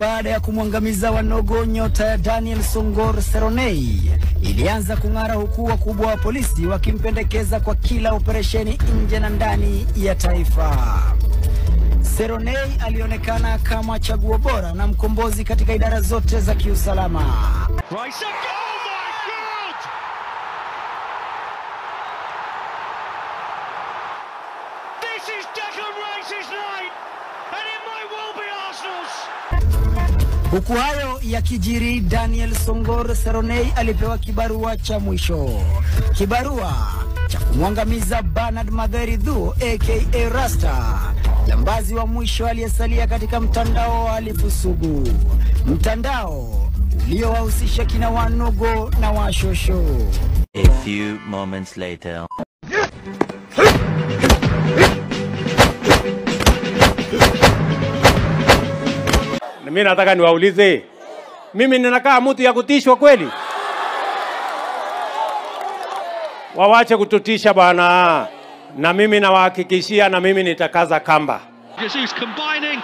Baada ya kumwangamiza Wanogo, nyota ya Daniel Songor Seronei ilianza kung'ara, huku wakubwa wa polisi wakimpendekeza kwa kila operesheni nje na ndani ya taifa. Seronei alionekana kama chaguo bora na mkombozi katika idara zote za kiusalama. Huku hayo yakijiri, Daniel Songor Seronei alipewa kibarua cha mwisho. Kibarua cha kumwangamiza Bernard Madheri Dhu aka Rasta, jambazi wa mwisho aliyesalia katika mtandao wa halifu sugu. Mtandao uliowahusisha kina Wanogo na Washosho. A few moments later. Mimi nataka niwaulize, mimi ninakaa mtu ya kutishwa kweli? Wawache kututisha bwana. Na mimi nawahakikishia, na mimi nitakaza kamba. Jesus combining.